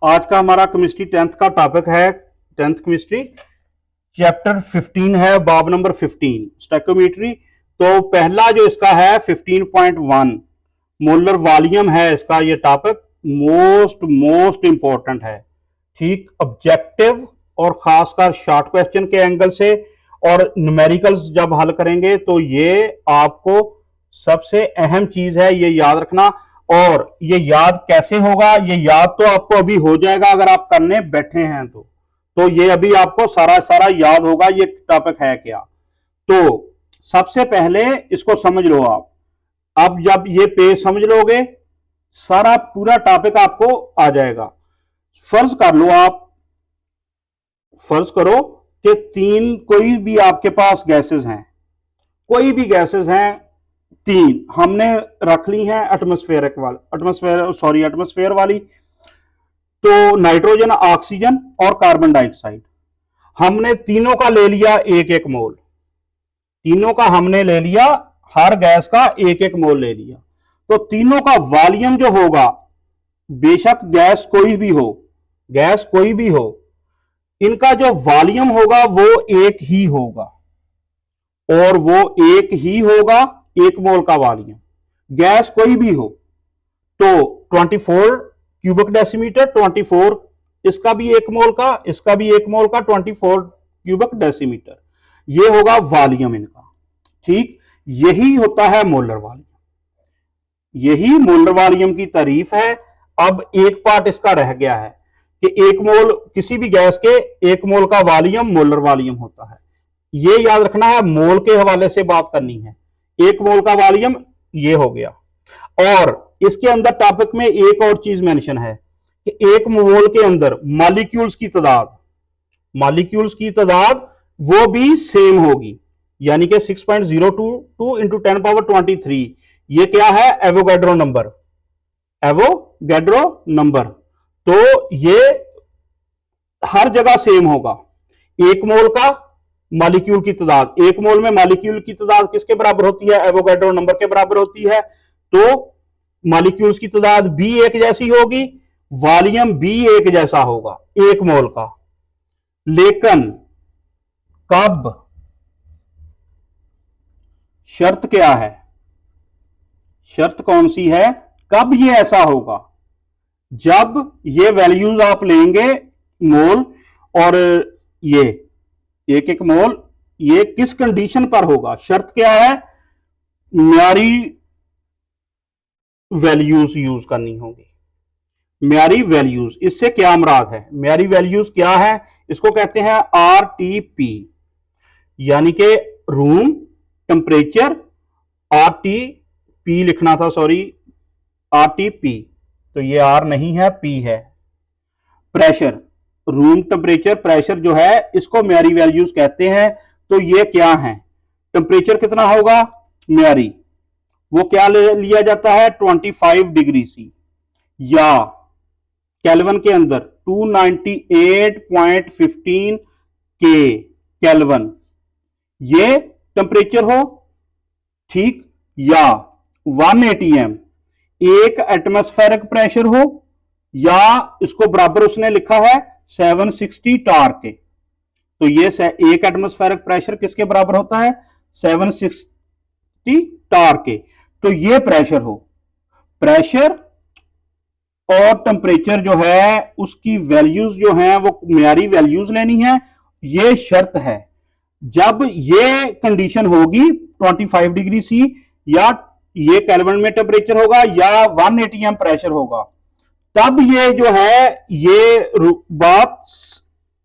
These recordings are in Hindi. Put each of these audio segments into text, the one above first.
आज का हमारा केमिस्ट्री 10th का टॉपिक है 10th केमिस्ट्री चैप्टर 15 है, बाब नंबर 15 स्टोइकोमेट्री। तो पहला जो इसका है 15.1 मोलर वॉल्यूम है, इसका ये टॉपिक मोस्ट इंपॉर्टेंट है। ठीक, ऑब्जेक्टिव और खासकर शॉर्ट क्वेश्चन के एंगल से और न्यूमेरिकल्स जब हल करेंगे तो ये आपको सबसे अहम चीज है, ये याद रखना। और ये याद कैसे होगा? ये याद तो आपको अभी हो जाएगा अगर आप करने बैठे हैं तो ये अभी आपको सारा याद होगा ये टॉपिक है क्या। तो सबसे पहले इसको समझ लो आप। अब जब ये पेज समझ लोगे सारा पूरा टॉपिक आपको आ जाएगा। फर्ज कर लो आप, फर्ज करो कि तीन कोई भी आपके पास गैसेस हैं, कोई भी गैसेस हैं, तीन हमने रख ली हैं एटमॉस्फेयर वाली। तो नाइट्रोजन, ऑक्सीजन और कार्बन डाइऑक्साइड हमने तीनों का ले लिया एक एक मोल, तीनों का हमने ले लिया, हर गैस का एक एक मोल ले लिया। तो तीनों का वॉल्यूम जो होगा, बेशक गैस कोई भी हो, गैस कोई भी हो, इनका जो वॉल्यूम होगा वो एक ही होगा, और वो एक ही होगा, एक मोल का वॉल्यूम, गैस कोई भी हो। तो 24 क्यूबिक डेसीमीटर, 24 इसका भी एक मोल का, इसका भी एक मोल का, 24 क्यूबिक डेसीमीटर, ये होगा वॉल्यूम इनका। ठीक, यही होता है मोलर वॉल्यूम, यही मोलर वॉल्यूम की तारीफ है। अब एक पार्ट इसका रह गया है कि एक मोल, किसी भी गैस के एक मोल का वॉल्यूम मोलर वॉल्यूम होता है। ये याद रखना है, मोल के हवाले से बात करनी है। एक मोल का वॉल्यूम ये हो गया। और इसके अंदर टॉपिक में एक और चीज मेंशन है कि एक मोल के अंदर मॉलिक्यूल्स की तादाद, मॉलिक्यूल्स की तादाद वो भी सेम होगी, यानी कि 6.022 इंटू 10 पावर 23। ये क्या है? Avogadro number, Avogadro number. तो ये हर जगह सेम होगा। एक मोल का मॉलिक्यूल की तादाद, एक मोल में मॉलिक्यूल की तादाद किसके बराबर होती है? एवोगैड्रो नंबर के बराबर होती है। तो मॉलिक्यूल्स की तादाद भी एक जैसी होगी, वॉल्यूम भी एक जैसा होगा एक मोल का। लेकिन कब? शर्त क्या है? शर्त कौन सी है? कब ये ऐसा होगा? जब ये वैल्यूज आप लेंगे मोल, और ये एक एक मोल, ये किस कंडीशन पर होगा? शर्त क्या है? म्यारी वैल्यूज यूज करनी होगी, म्यारी वैल्यूज। इससे क्या मुराद है? म्यारी वैल्यूज क्या है? इसको कहते हैं RTP, यानी कि रूम टेम्परेचर। RTP लिखना था, सॉरी, RTP, तो ये R नहीं है, P है। प्रेशर, रूम टेम्परेचर, प्रेशर जो है इसको म्यारी वैल्यूज कहते हैं। तो ये क्या है? टेम्परेचर कितना होगा म्यारी? वो क्या ले लिया जाता है? 25 डिग्री सी, या केल्विन के अंदर 298.15 के केल्विन, ये टेम्परेचर हो। ठीक, या 1 atm एक एटमॉस्फेरिक प्रेशर हो, या इसको बराबर उसने लिखा है 760 टार के। तो ये एक एटमॉस्फेरिक प्रेशर किसके बराबर होता है? 760 टार के। तो ये प्रेशर हो, प्रेशर और टेम्परेचर जो है उसकी वैल्यूज जो है वो म्यारी वैल्यूज लेनी है। ये शर्त है। जब ये कंडीशन होगी 25 डिग्री सी, या ये केल्विन में टेम्परेचर होगा, या 1 atm प्रेशर होगा, तब ये जो है ये बात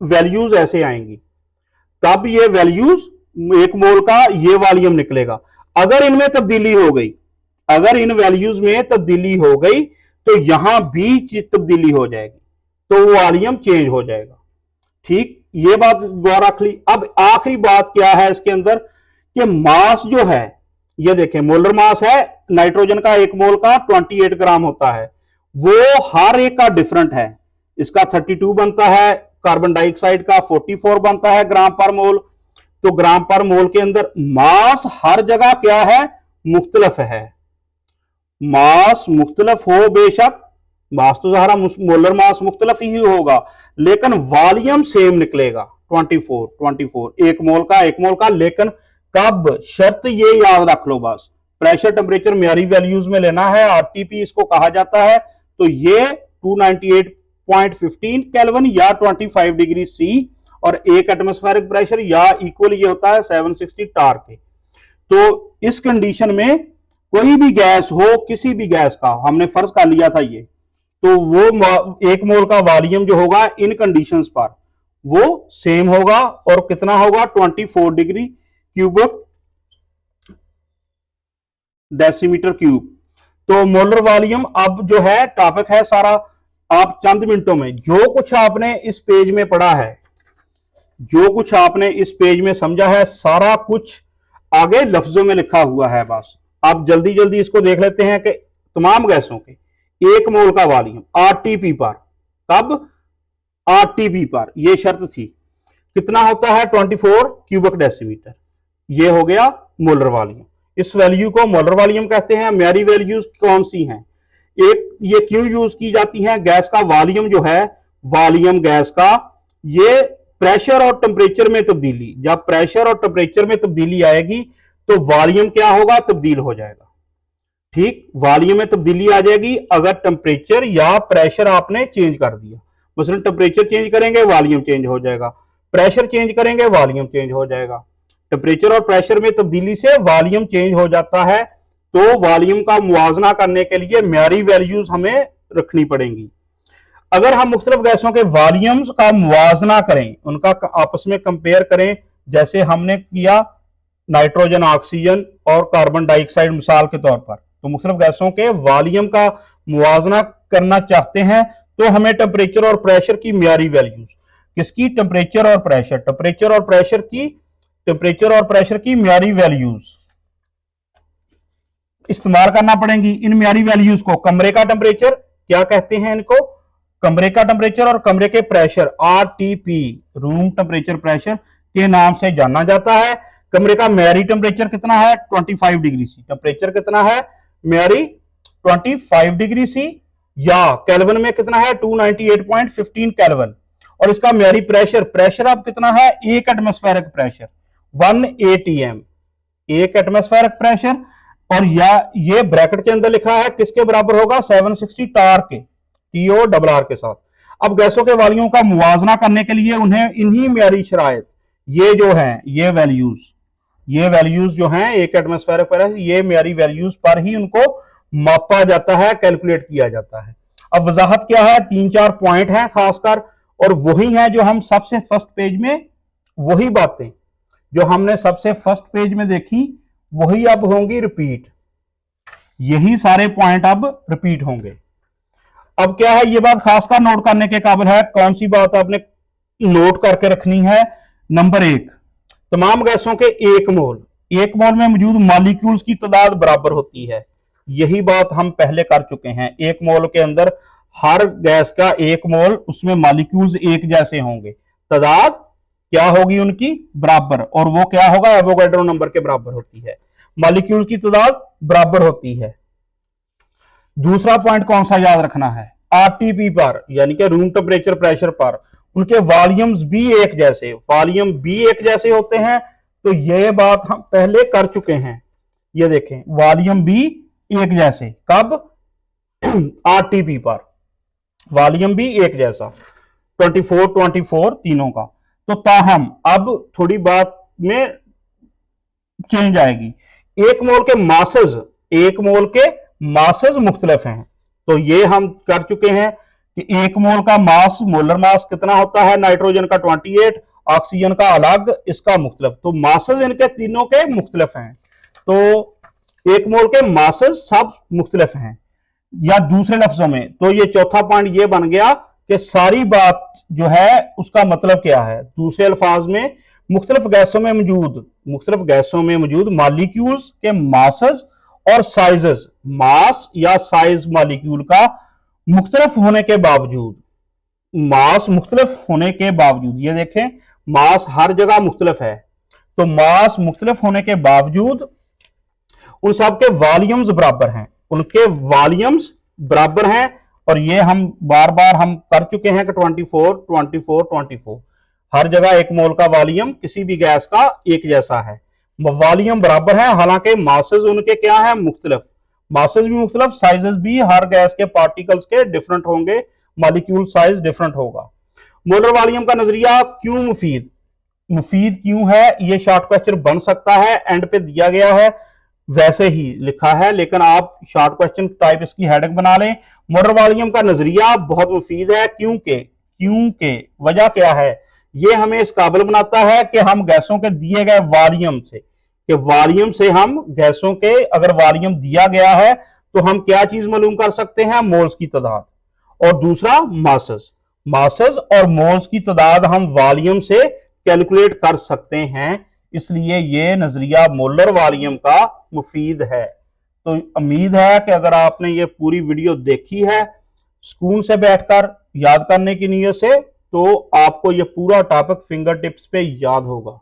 वैल्यूज ऐसे आएंगी। तब ये वैल्यूज एक मोल का ये वॉल्यूम निकलेगा। अगर इनमें तब्दीली हो गई, अगर इन वैल्यूज में तब्दीली हो गई तो यहां भी तब्दीली हो जाएगी, तो वॉल्यूम चेंज हो जाएगा। ठीक, ये बात गौर रख ली। अब आखिरी बात क्या है इसके अंदर कि मास जो है, ये देखें मोलर मास है नाइट्रोजन का, एक मोल का 28 ग्राम होता है। वो हर एक का डिफरेंट है। इसका 32 बनता है, कार्बन डाइऑक्साइड का 44 बनता है ग्राम पर मोल। तो ग्राम पर मोल के अंदर मास हर जगह क्या है? मुख्तलिफ है। मास मुख्तलिफ हो बेशक, मास तो सारा मोलर मास मुख्तलिफ ही होगा, लेकिन वॉल्यूम सेम निकलेगा 24 एक मोल का। लेकिन कब, शर्त ये याद रख लो बस, प्रेशर टेम्परेचर म्यारी वैल्यूज में लेना है, आरटीपी इसको कहा जाता है। तो ये 298.15 केल्विन या 25 डिग्री सी, और एक एटमॉस्फेरिक प्रेशर या इक्वल ये होता है 760 टार के। तो इस कंडीशन में कोई भी गैस हो, किसी भी गैस का हमने फर्ज कर लिया था ये, तो वो एक मोल का वॉल्यूम जो होगा इन कंडीशंस पर वो सेम होगा, और कितना होगा 24 डिग्री क्यूबिक डेसीमीटर क्यूब। तो मोलर वॉल्यूम अब जो है टॉपिक है सारा, आप चंद मिनटों में जो कुछ आपने इस पेज में पढ़ा है, जो कुछ आपने इस पेज में समझा है, सारा कुछ आगे लफ्जों में लिखा हुआ है। बस आप जल्दी जल्दी इसको देख लेते हैं कि तमाम गैसों के एक मोल का वॉल्यूम आरटीपी पर, कब, आरटीपी पर, यह शर्त थी, कितना होता है 24 क्यूबिक डेसीमीटर। ये हो गया मोलर वॉल्यूम। इस वैल्यू को मोलर वॉल्यूम कहते हैं। म्यारी वैल्यूज कौन सी हैं, एक ये क्यों यूज की जाती हैं? गैस का वॉल्यूम जो है, वॉल्यूम गैस का, ये प्रेशर और टेम्परेचर में तब्दीली, जब प्रेशर और टेम्परेचर में तब्दीली आएगी तो वॉल्यूम क्या होगा, तब्दील हो जाएगा। ठीक, वॉल्यूम में तब्दीली आ जाएगी अगर टेम्परेचर या प्रेशर आपने चेंज कर दिया। मसलन टेम्परेचर चेंज करेंगे, वॉल्यूम चेंज हो जाएगा, प्रेशर चेंज करेंगे, वॉल्यूम चेंज हो जाएगा। टेम्परेचर और प्रेशर में तब्दीली से वॉल्यूम चेंज हो जाता है। तो वॉल्यूम का मुआवजना करने के लिए म्यारी वैल्यूज हमें रखनी पड़ेंगी। अगर हम मुख्तलिफ गैसों के वॉल्यूम्स का मुआवजना करें, उनका आपस में कंपेयर करें, जैसे हमने किया नाइट्रोजन, ऑक्सीजन और कार्बन डाइऑक्साइड मिसाल के तौर पर, तो मुख्तलिफ गैसों के वॉल्यूम का मुआवजना करना चाहते हैं तो हमें टेम्परेचर और प्रेशर की म्यारी वैल्यूज, किसकी, टेम्परेचर और प्रेशर, टेम्परेचर और प्रेशर की म्यारी वैल्यूज इस्तेमाल करना पड़ेंगी। इन म्यारी वैल्यूज को कमरे का टेम्परेचर क्या कहते हैं, इनको कमरे का टेम्परेचर और कमरे के pressure, RTP, room temperature pressure के नाम से जाना जाता है। कमरे का म्यारी टेम्परेचर कितना है, 25 डिग्री सी। टेम्परेचर कितना है म्यारी, 25 डिग्री सी, या केल्विन में कितना है 298.15 केल्विन। और इसका म्यारी प्रेशर अब कितना है, एक एटमॉस्फेरिक प्रेशर 1 atm, एक एटमॉस्फेरिक प्रेशर, और या ये ब्रैकेट के अंदर लिखा है किसके बराबर होगा, 760 टार के, TORR के साथ। अब गैसों के वॉल्यूम का मुआवजना करने के लिए उन्हें इन्हीं म्यारी शराइत, ये जो है ये वैल्यूज जो हैं एक एटमॉस्फेरिक प्रेशर, ये म्यारी वैल्यूज पर ही उनको मापा जाता है, कैलकुलेट किया जाता है। अब वजाहत क्या है, 3-4 पॉइंट हैं खासकर, और वही है जो हम सबसे फर्स्ट पेज में, वही बातें जो हमने सबसे फर्स्ट पेज में देखी वही अब होंगी रिपीट, यही सारे पॉइंट अब रिपीट होंगे। अब क्या है, ये बात खासकर नोट करने के काबिल है। कौन सी बात आपने नोट करके रखनी है, नंबर 1, तमाम गैसों के एक मोल में मौजूद मॉलिक्यूल्स की तादाद बराबर होती है। यही बात हम पहले कर चुके हैं। एक मोल के अंदर हर गैस का एक मोल, उसमें मॉलिक्यूल्स एक जैसे होंगे, तादाद क्या होगी उनकी, बराबर, और वो क्या होगा, एवोगैड्रो नंबर के बराबर होती है। मॉलिक्यूल्स की तादाद बराबर होती है। दूसरा पॉइंट कौन सा याद रखना है, आरटीपी पर, यानी कि रूम टेम्परेचर प्रेशर पर उनके वॉल्यूम्स भी एक जैसे, वॉल्यूम भी एक जैसे होते हैं। तो यह बात हम पहले कर चुके हैं। ये देखें, वॉल्यूम भी एक जैसे, कब, आरटीपी पर वॉल्यूम भी एक जैसा, 24 तीनों का। तो ताहम अब थोड़ी बात में चेंज आएगी। एक मोल के मासेस मुख्तलिफ हैं। तो ये हम कर चुके हैं कि एक मोल का मास, मोलर मास कितना होता है, नाइट्रोजन का 28, ऑक्सीजन का अलग, इसका मुख्तलिफ। तो मासेस इनके तीनों के मुख्तलिफ हैं। तो एक मोल के मासेस सब मुख्तलिफ हैं, या दूसरे लफ्जों में तो ये चौथा पॉइंट ये बन गया कि सारी बात जो है उसका मतलब क्या है। दूसरे अल्फाज में मुख्तलिफ गैसों में मौजूद मॉलिक्यूल्स के मासेस और साइजेस, मास या साइज मॉलिक्यूल का मुख्तलिफ होने के बावजूद, मास मुख्तलिफ होने के बावजूद, ये देखें मास हर जगह मुख्तलिफ है, तो मास मुख्तलिफ होने के बावजूद उन सब के वॉल्यूम्स बराबर हैं, उनके वॉल्यूम्स बराबर हैं। और ये हम बार बार हम कर चुके हैं कि 24 24 24 हर जगह एक मोल का वॉल्यूम किसी भी गैस का एक जैसा है, वॉल्यूम बराबर है, हालांकि मासेस उनके क्या है, मुख्तलिफ, मासेस भी मुख्तलिफ, साइजेस भी हर गैस के पार्टिकल्स के डिफरेंट होंगे, मॉलिक्यूल साइज डिफरेंट होगा। मोलर वॉल्यूम का नजरिया क्यों मुफीद मुफीद क्यों है, ये शॉर्ट क्वेश्चन बन सकता है, एंड पे दिया गया है वैसे ही लिखा है, लेकिन आप शॉर्ट क्वेश्चन टाइप इसकी हेडिंग बना लें। मोलर वॉल्यूम का नजरिया बहुत मुफीद है, क्योंकि वजह क्या है, ये हमें इस काबिल बनाता है कि हम गैसों के दिए गए वॉल्यूम से, कि वॉल्यूम से हम गैसों के अगर वॉल्यूम दिया गया है तो हम क्या चीज मालूम कर सकते हैं, मोल्स की तादाद, और दूसरा मासेस, मासेस और मोल्स की तादाद हम वॉल्यूम से कैलकुलेट कर सकते हैं, इसलिए ये नजरिया मोलर वॉल्यूम का मुफीद है। तो उम्मीद है कि अगर आपने ये पूरी वीडियो देखी है सुकून से बैठकर याद करने की नीयत से, तो आपको ये पूरा टॉपिक फिंगर टिप्स पे याद होगा।